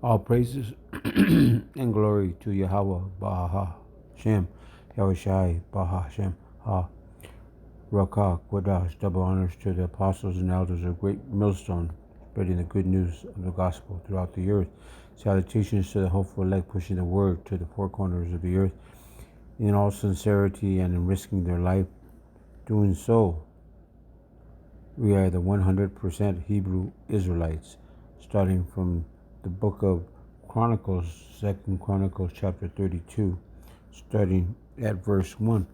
All praises and glory to Yahweh, Baha Shem, Yahushai, Baha Shem, Ha, Rakah, Quadash, double honors to the apostles and elders of Great Millstone, spreading the good news of the gospel throughout the earth. Salutations to the hopeful elect, pushing the word to the four corners of the earth in all sincerity and in risking their life. Doing so, we are the 100% Hebrew Israelites, starting from the book of Chronicles, 2nd Chronicles chapter 32, starting at verse 1.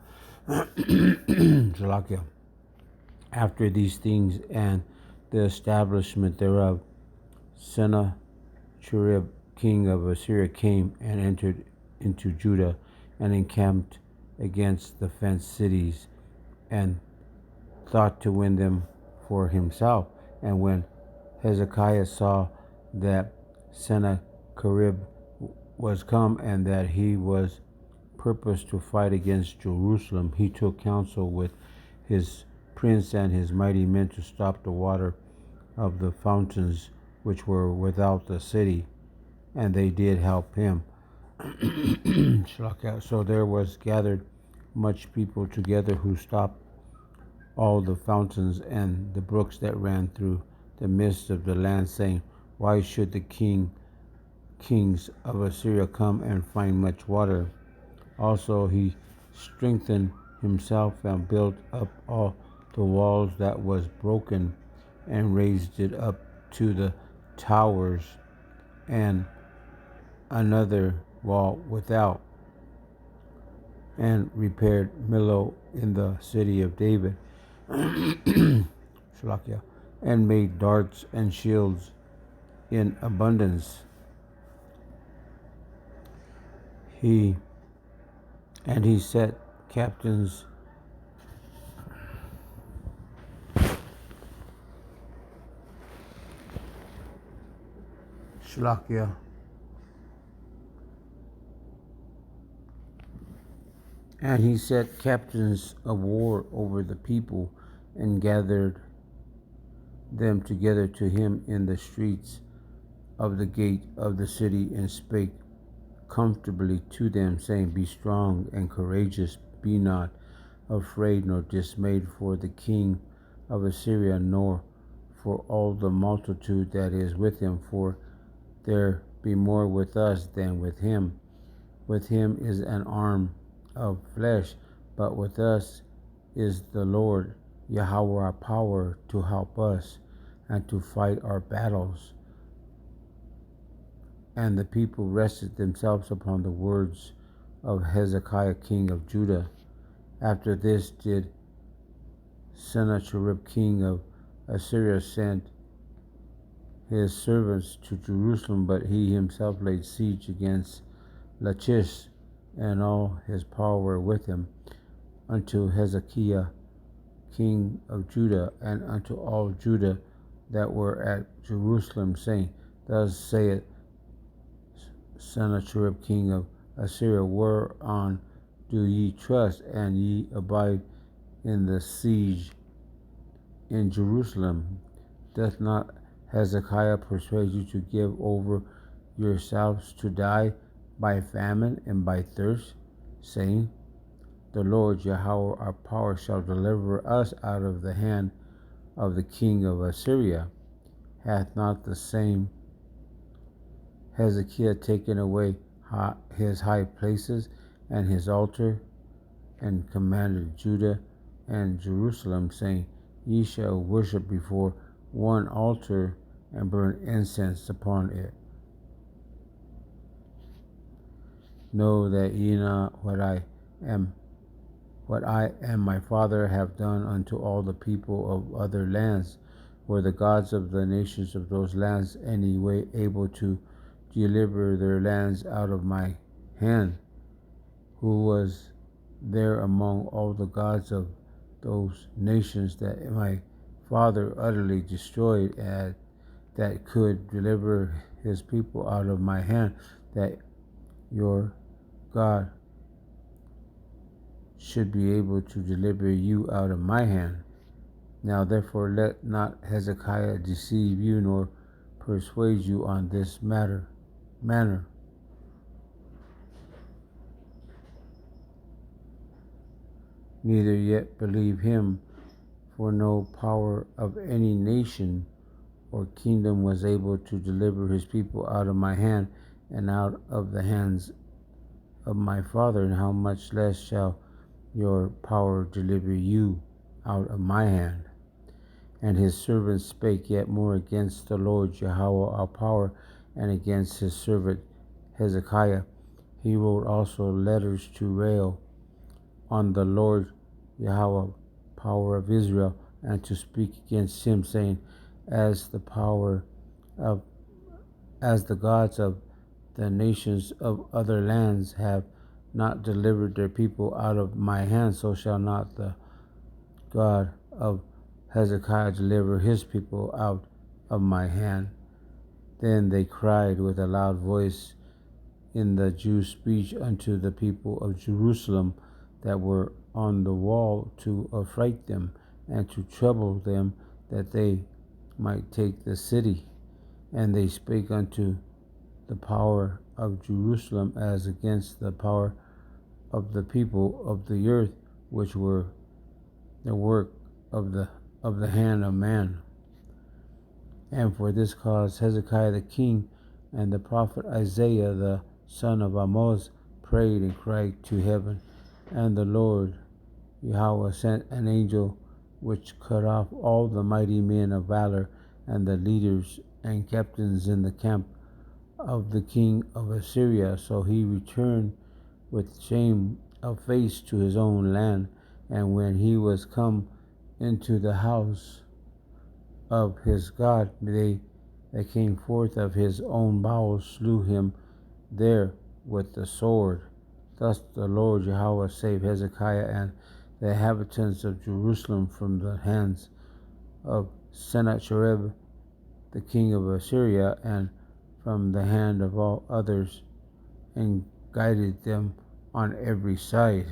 Shalakia. After these things and the establishment thereof, Sennacherib, king of Assyria, came and entered into Judah and encamped against the fenced cities and thought to win them for himself. And when Hezekiah saw that Sennacherib was come and that he was purposed to fight against Jerusalem, he took counsel with his prince and his mighty men to stop the water of the fountains which were without the city, and they did help him. So there was gathered much people together who stopped all the fountains and the brooks that ran through the midst of the land, saying, Why should the kings of Assyria come and find much water? Also he strengthened himself and built up all the walls that was broken, and raised it up to the towers, and another wall without, and repaired Millo in the city of David, Shalakia, and made darts and shields in abundance. He set captains Shalakia and he set captains of war over the people, and gathered them together to him in the streets of the gate of the city, and spake comfortably to them, saying, Be strong and courageous, be not afraid nor dismayed for the king of Assyria, nor for all the multitude that is with him, for there be more with us than with him. With him is an arm of flesh, but with us is the Lord Yahweh our power to help us and to fight our battles. And the people rested themselves upon the words of Hezekiah king of Judah. After this did Sennacherib king of Assyria send his servants to Jerusalem, but he himself laid siege against Lachish, and all his power were with him, unto Hezekiah king of Judah, and unto all Judah that were at Jerusalem, saying, Thus saith Sennacherib king of Assyria, Whereon do ye trust, and ye abide in the siege in Jerusalem? Doth not Hezekiah persuade you to give over yourselves to die by famine and by thirst, saying, The Lord Yahweh our power shall deliver us out of the hand of the king of Assyria? Hath not the same Hezekiah taken away his high places and his altar, and commanded Judah and Jerusalem, saying, Ye shall worship before one altar and burn incense upon it? Know that ye not what I and my father have done unto all the people of other lands. Were the gods of the nations of those lands any way able to deliver their lands out of my hand? Who was there among all the gods of those nations that my father utterly destroyed, and that could deliver his people out of my hand, that your God should be able to deliver you out of my hand? Now therefore let not Hezekiah deceive you, nor persuade you on this matter. manner. Neither yet believe him, for no power of any nation or kingdom was able to deliver his people out of my hand and out of the hands of my father, and how much less shall your power deliver you out of my hand? And his servants spake yet more against the Lord Yahweh our power, and against his servant Hezekiah. He wrote also letters to rail on the Lord Yahweh power of Israel, and to speak against him, saying, As the power of as the gods of the nations of other lands have not delivered their people out of my hand, so shall not the God of Hezekiah deliver his people out of my hand. Then they cried with a loud voice in the Jews' speech unto the people of Jerusalem that were on the wall, to affright them and to trouble them, that they might take the city. And they spake unto the power of Jerusalem as against the power of the people of the earth, which were the work of the hand of man. And for this cause Hezekiah the king and the prophet Isaiah the son of Amoz prayed and cried to heaven, and the Lord Yahweh sent an angel which cut off all the mighty men of valor and the leaders and captains in the camp of the king of Assyria. So he returned with shame of face to his own land. And when he was come into the house of his God, they that came forth of his own bowels slew him there with the sword. Thus the Lord Yahweh saved Hezekiah and the inhabitants of Jerusalem from the hands of Sennacherib the king of Assyria, and from the hand of all others, and guided them on every side.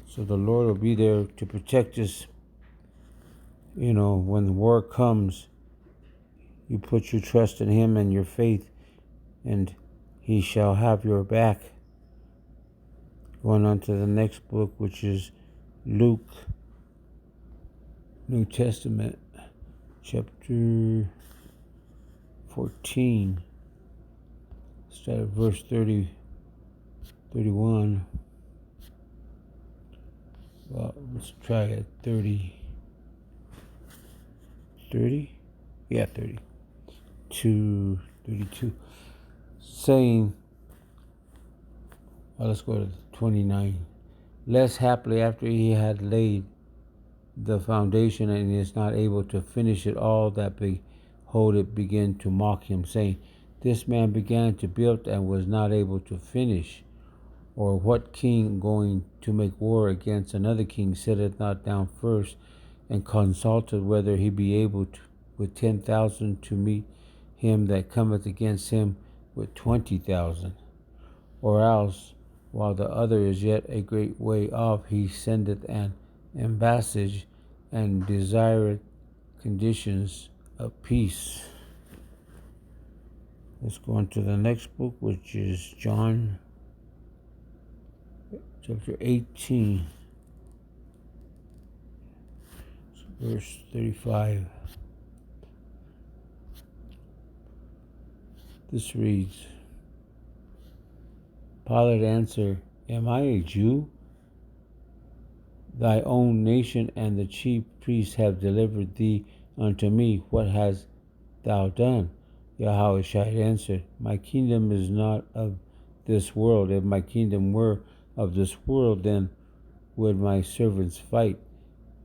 So the Lord will be there to protect us. When war comes, you put your trust in him and your faith, and he shall have your back. Going on to the next book, which is Luke, New Testament, chapter 14. Start at verse 31. Well, let's try at 30. 30? Yeah, 30. To 32. Saying, let's go to 29. Less happily after he had laid the foundation and is not able to finish it, all that behold it began to mock him, saying, This man began to build and was not able to finish. Or what king going to make war against another king sitteth not down first and consulted whether he be able to, with 10,000 to meet him that cometh against him with 20,000? Or else, while the other is yet a great way off, he sendeth an embassage and desireth conditions of peace. Let's go on to the next book, which is John chapter 18, verse 35. This reads, Pilate answered, Am I a Jew? Thy own nation and the chief priests have delivered thee unto me. What hast thou done? Yahushua answered, My kingdom is not of this world. If my kingdom were of this world, then would my servants fight,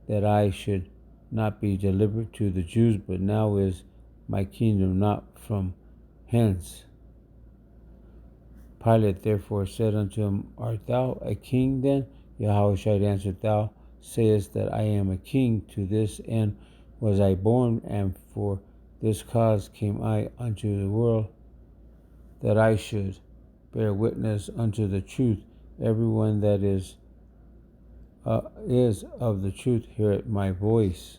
that I should not be delivered to the Jews. But now is my kingdom not from hence. Pilate therefore said unto him, Art thou a king then? Yahushua answered, Thou sayest that I am a king. To this end was I born, and for this cause came I unto the world, that I should bear witness unto the truth. Everyone that is of the truth heareth my voice.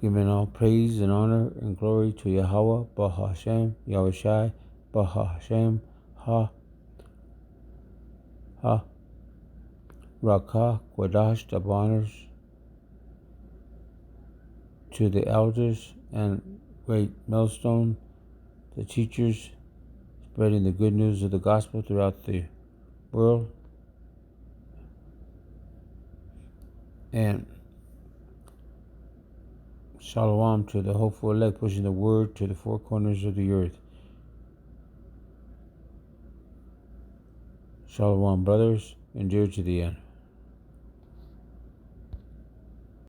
giving all praise and honor and glory to Yahweh, Bahashem, Yahushai, Bahashem, Ha, Ha, Rakah, Quadash, the honors to the elders and great millstone, the teachers, spreading the good news of the gospel throughout the world, and Shalom to the hopeful elect, pushing the word to the four corners of the earth. Shalom, brothers, endure to the end.